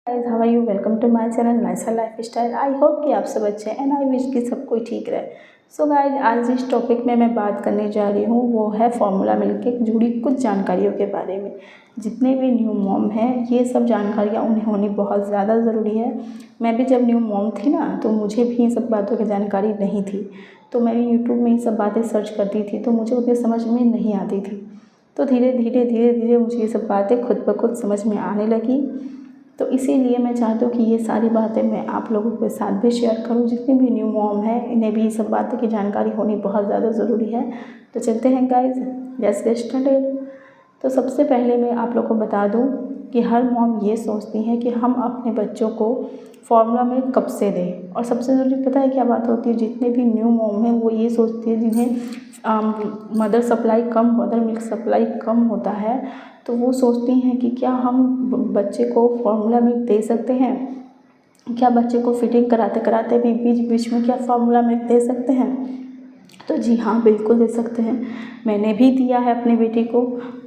Guys, how are you? Welcome to my channel Naisa lifestyle. I hope कि आप सब अच्छे हैं एंड आई विश कि सब कोई ठीक रहे। सो गाइस, आज जिस टॉपिक में मैं बात करने जा रही हूँ वो है फॉर्मूला मिल्क के जुड़ी कुछ जानकारियों के बारे में। जितने भी न्यू मॉम हैं ये सब जानकारियाँ उन्हें होनी बहुत ज़्यादा ज़रूरी है। मैं भी जब न्यू मॉम थी ना तो मुझे भी इन सब बातों की जानकारी नहीं थी, तो मैं भी यूट्यूब में ये सब बातें सर्च करती थी तो मुझे उतनी समझ में नहीं आती थी। तो धीरे धीरे मुझे ये सब बातें खुद ब खुद समझ में आने लगी। तो इसीलिए मैं चाहती हूँ कि ये सारी बातें मैं आप लोगों के साथ भी शेयर करूँ। जितने भी न्यू मॉम हैं इन्हें भी सब बातों की जानकारी होनी बहुत ज़्यादा ज़रूरी है। तो चलते हैं गाइस, लेट्स गेट स्टार्टेड। तो सबसे पहले मैं आप लोगों को बता दूं कि हर मॉम ये सोचती है कि हम अपने बच्चों को फॉर्मूला मिल्क कब से दें। और सबसे ज़रूरी पता है क्या बात होती है, जितने भी न्यू मॉम हैं वो ये सोचती है जिन्हें मदर मिल्क सप्लाई कम होता है, तो वो सोचती हैं कि क्या हम बच्चे को फॉर्मूला मिल्क दे सकते हैं, क्या बच्चे को फीडिंग कराते कराते भी बीच बीच में क्या फॉर्मूला मिल्क दे सकते हैं। तो जी हाँ, बिल्कुल दे सकते हैं। मैंने भी दिया है अपनी बेटी को।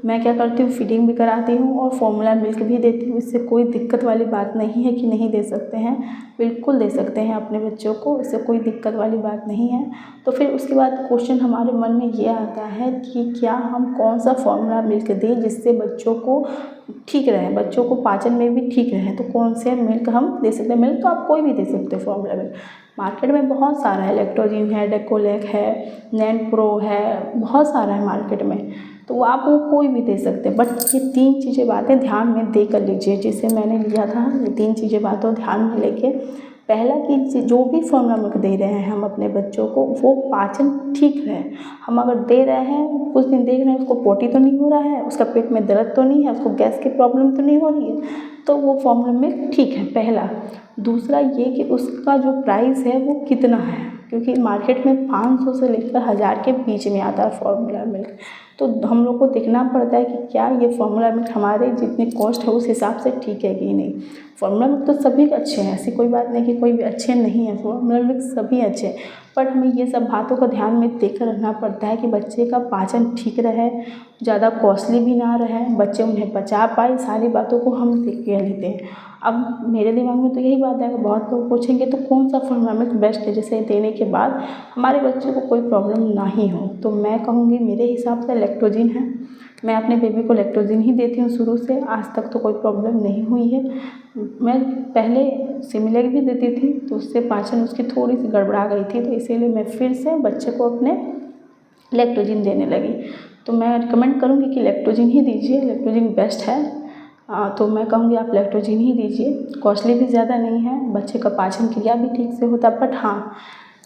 मैं क्या करती हूँ, फीडिंग भी कराती हूँ और फॉर्मूला मिल्क भी देती हूँ। इससे कोई दिक्कत वाली बात नहीं है कि नहीं दे सकते हैं, बिल्कुल दे सकते हैं अपने बच्चों को, इससे कोई दिक्कत वाली बात नहीं है। तो फिर उसके बाद क्वेश्चन हमारे मन में ये आता है कि क्या हम कौन सा फॉर्मूला मिल्क दें जिससे बच्चों को ठीक रहे, बच्चों को पाचन में भी ठीक रहे। तो कौन से मिल्क हम दे सकते हैं? मिल्क तो आप कोई भी दे सकते हो फॉर्मूला मिल्क। मार्केट में बहुत सारा है, लैक्टोजिन है, डेकोलेक है, नैन प्रो है, बहुत सारा है मार्केट में, तो वो आप वो कोई भी दे सकते हैं। बट ये 3 चीज़ें बातें ध्यान में दे कर लीजिए। जिसे मैंने लिया था ये 3 चीज़ें बातों ध्यान में लेके, पहला कि जो भी फॉर्मूला मिल्क दे रहे हैं हम अपने बच्चों को वो पाचन ठीक रहे। हम अगर दे रहे हैं, कुछ दिन देख रहे हैं उसको पोटी तो नहीं हो रहा है, उसका पेट में दर्द तो नहीं है, उसको गैस की प्रॉब्लम तो नहीं हो रही है, तो वो फॉर्मूला मिल्क ठीक है, पहला। दूसरा ये कि उसका जो प्राइस है वो कितना है, क्योंकि मार्केट में 500 से लेकर 1000 के बीच में आता है फॉर्मूला मिल्क। तो हम लोग को देखना पड़ता है कि क्या ये फॉर्मूला मिल्क हमारे जितने कॉस्ट है उस हिसाब से ठीक है कि नहीं। फॉर्मूला मिल्क तो सभी अच्छे हैं, ऐसी कोई बात नहीं कि कोई भी अच्छे नहीं है, फॉर्मूला मिल्क सभी अच्छे हैं। बट हमें ये सब बातों का ध्यान में देकर रखना पड़ता है कि बच्चे का पाचन ठीक रहे, ज़्यादा कॉस्टली भी ना रहे, बच्चे उन्हें पचा पाए, सारी बातों को हम देख के लेते हैं। अब मेरे दिमाग में तो यही बात है कि बहुत लोग पूछेंगे तो कौन सा फॉर्मूला मिल्क बेस्ट है जिसे देने के बाद हमारे बच्चे को कोई प्रॉब्लम ना ही हो। तो मैं कहूँगी मेरे हिसाब से लैक्टोजिन है। मैं अपने बेबी को लैक्टोजिन ही देती हूँ शुरू से, आज तक तो कोई प्रॉब्लम नहीं हुई है। मैं पहले सिमिलैक भी देती थी तो उससे पाचन उसकी थोड़ी सी गड़बड़ा गई थी, तो इसीलिए मैं फिर से बच्चे को अपने लैक्टोजिन देने लगी। तो मैं रिकमेंड करूँगी कि लैक्टोजिन ही दीजिए, लैक्टोजिन बेस्ट है। तो मैं कहूँगी आप लैक्टोजिन ही दीजिए, कॉस्टली भी ज़्यादा नहीं है, बच्चे का पाचन क्रिया भी ठीक से होता है। बट हाँ,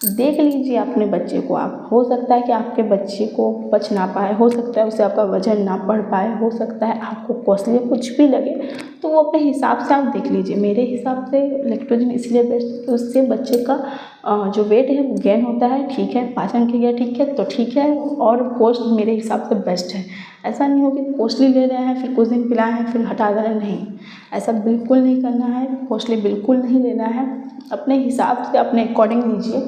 देख लीजिए अपने बच्चे को आप, हो सकता है कि आपके बच्चे को पच ना पाए, हो सकता है उससे आपका वजन ना बढ़ पाए, हो सकता है आपको कॉस्टली कुछ भी लगे, तो वो अपने हिसाब से आप देख लीजिए। मेरे हिसाब से लैक्टोजिन इसलिए बेस्ट है कि उससे बच्चे का जो वेट है वो गेन होता है, ठीक है, पाचन क्रिया ठीक है तो ठीक है, और कॉस्ट मेरे हिसाब से बेस्ट है। ऐसा नहीं हो कि कॉस्टली ले रहे हैं फिर कुछ दिन पिलाए हैं फिर हटा दे रहे हैं, नहीं, ऐसा बिल्कुल नहीं करना है। कॉस्टली बिल्कुल नहीं लेना है, अपने हिसाब से अपने अकॉर्डिंग लीजिए।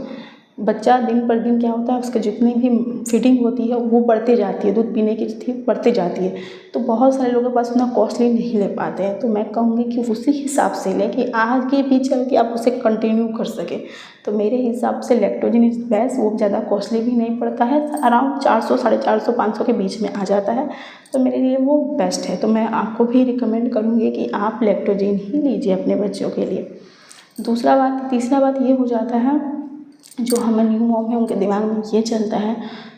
बच्चा दिन पर दिन क्या होता है, उसके जितनी भी फीडिंग होती है वो बढ़ते जाती है, दूध पीने की थी बढ़ते जाती है, तो बहुत सारे लोगों के पास उतना कॉस्टली नहीं ले पाते हैं। तो मैं कहूँगी कि उसी हिसाब से लें कि आगे भी चल के आप उसे कंटिन्यू कर सकें। तो मेरे हिसाब से लैक्टोजिन इज़ बेस्ट, वो ज़्यादा कॉस्टली भी नहीं पड़ता है, अराउंड 400, 450, 500 के बीच में आ जाता है, तो मेरे लिए वो बेस्ट है। तो मैं आपको भी रिकमेंड करूँगी कि आप लैक्टोजिन ही लीजिए अपने बच्चों के लिए। तीसरा बात ये हो जाता है, जो हमें न्यू मॉम है उनके दिमाग में ये चलता है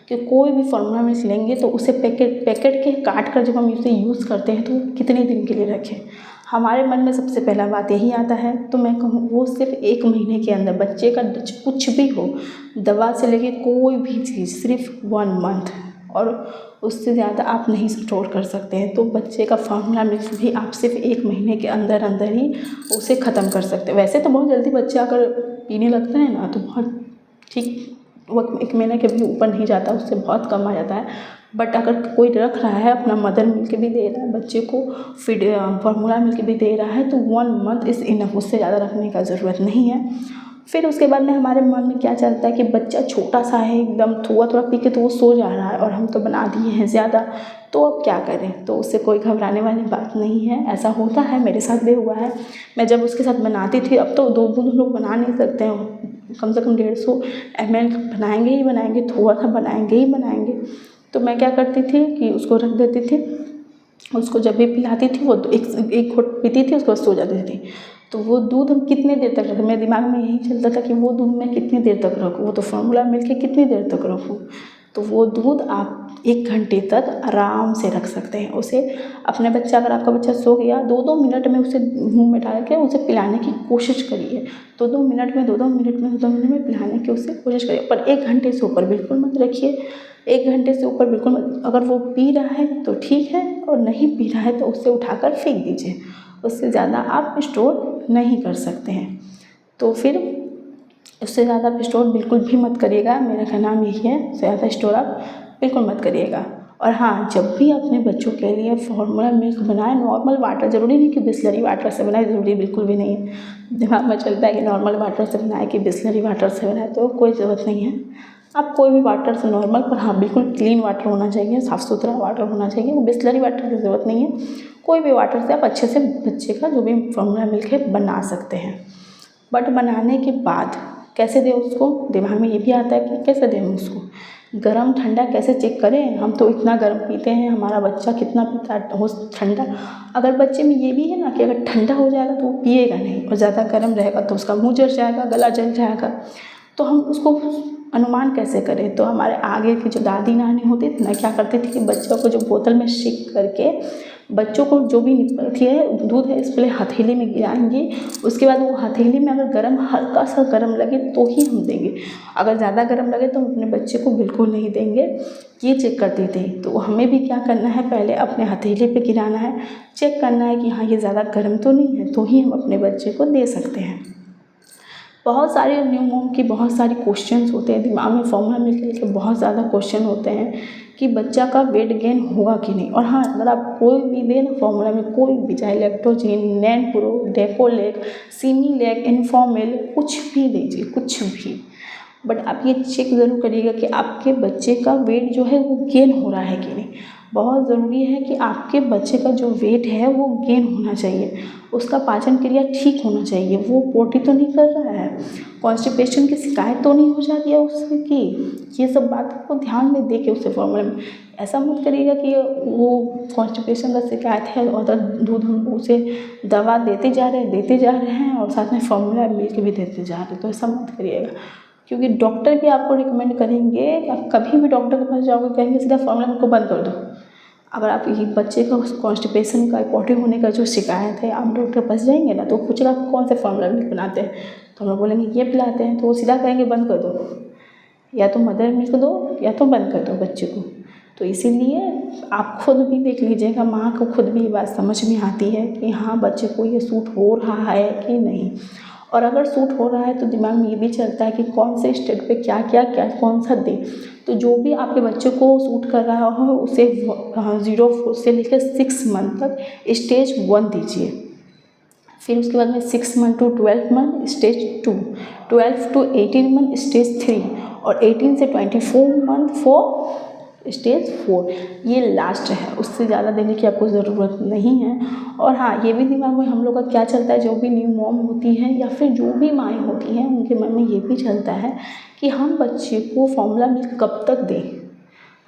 कि कोई भी फॉर्मूला मिल्क लेंगे तो उसे पैकेट के काट कर जब हम उसे यूज़ करते हैं तो कितने दिन के लिए रखें। हमारे मन में सबसे पहला बात यही आता है। तो मैं कहूँ वो सिर्फ 1 महीने के अंदर बच्चे का कुछ भी हो, दवा से लेके कोई भी चीज़, सिर्फ 1 मंथ, और उससे ज़्यादा आप नहीं स्टोर कर सकते हैं। तो बच्चे का फॉर्मूला मिल्क भी आप सिर्फ 1 महीने के अंदर अंदर ही उसे ख़त्म कर सकते हैं। वैसे तो बहुत जल्दी बच्चा अगर पीने लगता है ना तो बहुत ठीक, वो 1 महीने के भी ऊपर नहीं जाता, उससे बहुत कम आ जाता है। बट अगर कोई रख रहा है अपना मदर मिल्क भी दे रहा है बच्चे को, फॉर्मूला मिल्क भी दे रहा है, तो 1 मंथ इज़ इनफ, उससे ज़्यादा रखने का ज़रूरत नहीं है। फिर उसके बाद में हमारे मन में क्या चलता है कि बच्चा छोटा सा है एकदम, थोड़ा थोड़ा पी के तो वो सो जा रहा है और हम तो बना दिए हैं ज़्यादा, तो अब क्या करें। तो उससे कोई घबराने वाली बात नहीं है, ऐसा होता है, मेरे साथ भी हुआ है। मैं जब उसके साथ बनाती थी, अब तो 2 बूंद लोग बना नहीं सकते हैं, कम से कम 150 ml बनाएंगे ही बनाएंगे, थोड़ा सा बनाएंगे ही बनाएंगे। तो मैं क्या करती थी कि उसको रख देती थी, उसको जब भी पिलाती थी वो एक घुट पीती थी, उसके बाद सो जाती थी। तो वो दूध हम कितने देर तक रखें, मेरे दिमाग में यही चलता था कि वो दूध मैं कितनी देर तक रखूँ, वो तो फार्मूला मिल्क है, कितनी देर तक रखूँ। तो वो दूध आप 1 घंटे तक आराम से रख सकते हैं। उसे अपने बच्चा, अगर आपका बच्चा सो गया, 2-2 मिनट में उसे मुँह में डाल के उसे पिलाने की कोशिश करिए। 2-2 मिनट में 2-2 मिनट में 2-2 मिनट में पिलाने की उसे कोशिश करिए, पर 1 घंटे से ऊपर बिल्कुल मत रखिए। 1 घंटे से ऊपर बिल्कुल मत। अगर वो पी रहा है तो ठीक है, और नहीं पी रहा है तो उसे उठाकर फेंक दीजिए। उससे ज़्यादा आप स्टोर नहीं कर सकते हैं। तो फिर उससे ज़्यादा आप स्टोर बिल्कुल भी मत करिएगा, मेरा कहना यही है, ज़्यादा स्टोर आप बिल्कुल मत करिएगा। और हाँ, जब भी अपने बच्चों के लिए फार्मूला मिल्क बनाएं, नॉर्मल वाटर, ज़रूरी नहीं कि बिसलरी वाटर से बनाए, ज़रूरी बिल्कुल भी नहीं है। दिमाग में चलता है कि नॉर्मल वाटर से बनाए कि बिसलरी वाटर से बनाए, तो कोई ज़रूरत नहीं है। आप कोई भी वाटर से नॉर्मल, पर हाँ बिल्कुल क्लीन वाटर होना चाहिए, साफ़ सुथरा वाटर होना चाहिए, वो बिसलरी वाटर की ज़रूरत नहीं है। कोई भी वाटर से आप अच्छे से बच्चे का जो भी फार्मूला मिल्क है बना सकते हैं। बट बनाने के बाद कैसे दें उसको, दिमाग में ये भी आता है कि कैसे दें उसको, गरम ठंडा कैसे चेक करें। हम तो इतना गर्म पीते हैं, हमारा बच्चा कितना पीता है हो ठंडा। अगर बच्चे में ये भी है ना कि अगर ठंडा हो जाएगा तो वो पिएगा नहीं, और ज़्यादा गर्म रहेगा तो उसका मुँह जल जाएगा, गला जल जाएगा। तो हम उसको अनुमान कैसे करें। तो हमारे आगे की जो दादी नानी होती थी ना, क्या करती थी कि बच्चों को जो बोतल में शेक करके बच्चों को जो भी है दूध है, इस पहले हथेली में गिराएंगे, उसके बाद वो हथेली में अगर गर्म, हल्का सा गर्म लगे तो ही हम देंगे। अगर ज़्यादा गर्म लगे तो हम अपने बच्चे को बिल्कुल नहीं देंगे। ये चेक करती थी। तो हमें भी क्या करना है, पहले अपने हथेली पे गिराना है, चेक करना है कि हाँ ये ज़्यादा गर्म तो नहीं है, तो ही हम अपने बच्चे को दे सकते हैं। बहुत सारे न्यू मॉम की बहुत सारे क्वेश्चंस होते हैं दिमाग में, फार्मूला मिल्क के लेकर बहुत ज़्यादा क्वेश्चन होते हैं कि बच्चा का वेट गेन होगा कि नहीं। और हाँ, अगर आप कोई भी दें ना फार्मूला में, कोई भी, चाहे लैक्टोजिन, नैनप्रो, डेकोलेक, सिमीलैक, इन्फॉर्मेल, कुछ भी दीजिए, कुछ भी, बट आप ये चेक ज़रूर करिएगा कि आपके बच्चे का वेट जो है वो गेन हो रहा है कि नहीं। बहुत ज़रूरी है कि आपके बच्चे का जो वेट है वो गेन होना चाहिए, उसका पाचन क्रिया ठीक होना चाहिए, वो पोटी तो नहीं कर रहा है, कॉन्स्टिपेशन की शिकायत तो नहीं हो जाती है उसकी। ये सब बातों को ध्यान में दे के उसे फार्मूला में, ऐसा मत करिएगा कि वो कॉन्स्टिपेशन का शिकायत है और दूध हम उसे दवा देते जा रहे हैं और साथ में फार्मूला मिल्क भी देते जा रहे हैं। तो ऐसा मत करिएगा, क्योंकि डॉक्टर भी आपको रिकमेंड करेंगे, आप कभी भी डॉक्टर के पास जाओगे कहेंगे सीधा फार्मूला मिल्क को बंद कर दो। अगर आप ये बच्चे का कॉन्स्टिपेशन का, पॉटी होने का जो शिकायत है, आप डॉक्टर के पास जाएंगे ना तो पूछेगा आप कौन से फार्मूला मिल्क बनाते हैं, तो हम लोग बोलेंगे ये पिलाते हैं, तो वो सीधा कहेंगे बंद कर दो, या तो मदर मिल्क दो या तो बंद कर दो बच्चे को। तो इसीलिए आप खुद भी देख लीजिएगा, माँ को खुद भी ये बात समझ में आती है कि हाँ बच्चे को ये सूट हो रहा है कि नहीं। और अगर सूट हो रहा है तो दिमाग में ये भी चलता है कि कौन से स्टेज पे क्या कौन सा दें। तो जो भी आपके बच्चे को सूट कर रहा हो उसे 0 से लेकर 6 मंथ तक स्टेज 1 दीजिए। फिर उसके बाद में 6 month to 12 month stage 2, 12 to 18 month stage 3, और 18 से 24 मंथ फॉर स्टेज 4। ये लास्ट है, उससे ज़्यादा देने की आपको ज़रूरत नहीं है। और हाँ, ये भी दिमाग में हम लोग का क्या चलता है, जो भी न्यू मॉम होती है या फिर जो भी माएँ होती हैं, उनके मन में ये भी चलता है कि हम बच्चे को फार्मूला मिल्क कब तक दें।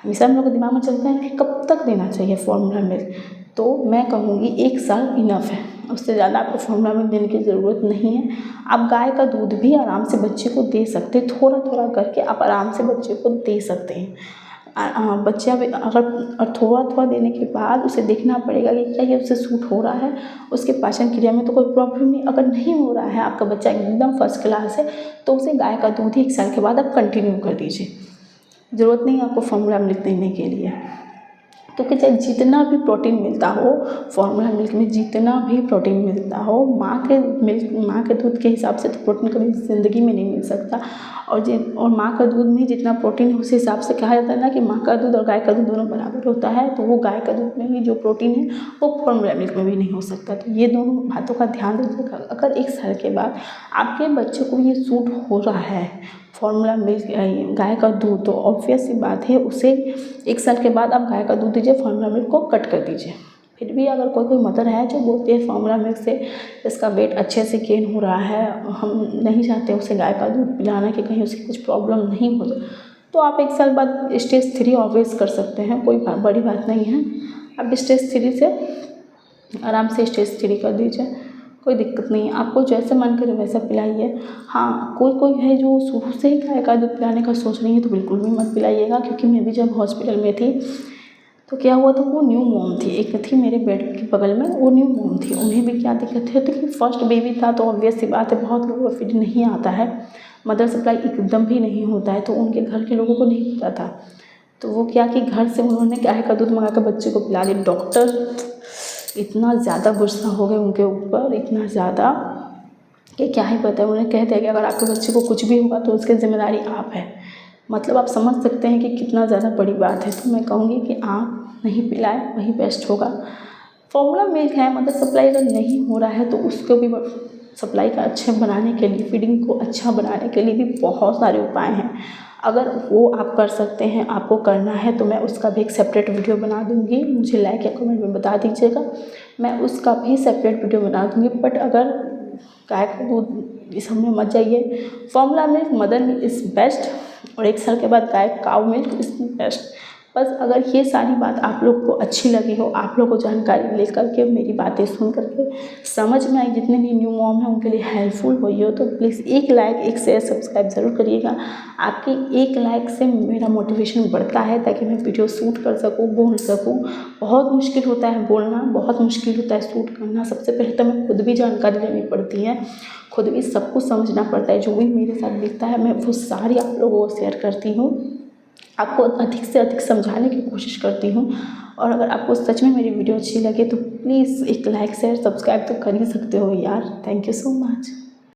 हमेशा हम लोग के दिमाग में चलता है कि कब तक देना चाहिए फार्मूला मिल्क। तो मैं कहूँगी 1 साल इनफ है, उससे ज़्यादा आपको फार्मूला मिल्क देने की ज़रूरत नहीं है। आप गाय का दूध भी आराम से बच्चे को दे सकते हैं, थोड़ा थोड़ा करके आप आराम से बच्चे को दे सकते हैं। बच्चा भी अगर थोड़ा थोड़ा देने के बाद उसे देखना पड़ेगा कि क्या ये उसे सूट हो रहा है, उसके पाचन क्रिया में तो कोई प्रॉब्लम नहीं। अगर नहीं हो रहा है, आपका बच्चा एकदम फर्स्ट क्लास है, तो उसे गाय का दूध ही 1 साल के बाद आप कंटिन्यू कर दीजिए। ज़रूरत नहीं है आपको फार्मूला मिल्क देने के लिए। तो कि चाहे जितना भी प्रोटीन मिलता हो, फॉर्मूला मिल्क में जितना भी प्रोटीन मिलता हो, माँ के दूध के हिसाब से तो प्रोटीन कभी ज़िंदगी में नहीं मिल सकता। और माँ का दूध में जितना प्रोटीन है उस हिसाब से कहा जाता है ना कि माँ का दूध और गाय का दूध दोनों बराबर होता है, तो वो गाय का दूध में भी जो प्रोटीन है वो फॉर्मूला मिल्क में भी नहीं हो सकता। तो ये दोनों बातों का ध्यान रखिएगा। अगर 1 साल के बाद आपके बच्चे को ये सूट हो रहा है फॉर्मूला मिल्क गाय का दूध, तो ऑब्वियस सी बात है उसे 1 साल के बाद आप गाय का दूध दीजिए, फॉर्मूला मिल्क को कट कर दीजिए। फिर भी अगर कोई मदर है जो बोलती है फॉर्मूला मिल्क से इसका वेट अच्छे से गेन हो रहा है, हम नहीं चाहते उसे गाय का दूध पिलाना कि कहीं उसे कुछ प्रॉब्लम नहीं हो जाए, तो आप 1 साल बाद स्टेज 3 ऑलवेज कर सकते हैं, कोई बड़ी बात नहीं है। आप स्टेज 3 से आराम से स्टेज 3 कर दीजिए, कोई दिक्कत नहीं है। आपको जैसे मन करे वैसा पिलाइए। हाँ, कोई है जो शुरू से ही गाय का दूध पिलाने का सोच रही है तो बिल्कुल भी मत पिलाइएगा, क्योंकि मैं भी जब हॉस्पिटल में थी तो क्या हुआ था, वो न्यू मॉम थी, एक थी मेरे बेड के बगल में, वो न्यू मॉम थी, उन्हें भी क्या दिक्कत है कि फर्स्ट बेबी था, तो ऑब्वियस सी बात है बहुत लोगों को फीड नहीं आता है, मदर सप्लाई एकदम भी नहीं होता है, तो उनके घर के लोगों को नहीं पता था। तो वो क्या कि घर से उन्होंने गाय का दूध मंगा कर बच्चे को पिला दिया। डॉक्टर इतना ज़्यादा गुस्सा हो गए उनके ऊपर, इतना ज़्यादा कि क्या ही पता है। उन्हें कह दिया कि अगर आपके बच्चे को कुछ भी होगा तो उसकी जिम्मेदारी आप है। मतलब आप समझ सकते हैं कि कितना ज़्यादा बड़ी बात है। तो मैं कहूँगी कि आप नहीं पिलाएं, वही बेस्ट होगा। फॉर्मूला मिल्क है, मदर सप्लाई अगर नहीं हो रहा है तो उसको भी सप्लाई का अच्छे बनाने के लिए, फीडिंग को अच्छा बनाने के लिए भी बहुत सारे उपाय हैं। अगर वो आप कर सकते हैं, आपको करना है, तो मैं उसका भी एक सेपरेट वीडियो बना दूँगी। मुझे लाइक या कमेंट में बता दीजिएगा, मैं उसका भी सेपरेट वीडियो बना दूँगी। बट अगर गाय का दूध इस हमें मत जाइए, formula milk, mother milk is best, और 1 साल के बाद गाय काऊ मिल्क इज़ बेस्ट। बस अगर ये सारी बात आप लोग को अच्छी लगी हो, आप लोग को जानकारी ले करके, मेरी बातें सुन करके समझ में आई, जितने भी न्यू मॉम हैं उनके लिए हेल्पफुल हुई हो, तो प्लीज़ एक लाइक, एक शेयर, सब्सक्राइब ज़रूर करिएगा। आपकी एक लाइक से मेरा मोटिवेशन बढ़ता है ताकि मैं वीडियो शूट कर सकूँ, बोल सकूँ। बहुत मुश्किल होता है बोलना, बहुत मुश्किल होता है शूट करना। सबसे पहले तो मैं खुद भी जानकारी लेनी पड़ती है, खुद भी सब कुछ समझना पड़ता है। जो भी मेरे साथ दिखता है मैं वो सारी आप लोगों को शेयर करती हूँ, आपको अधिक से अधिक समझाने की कोशिश करती हूँ। और अगर आपको सच में मेरी वीडियो अच्छी लगे तो प्लीज़ एक लाइक, शेयर, सब्सक्राइब तो कर ही सकते हो यार। Thank you so much.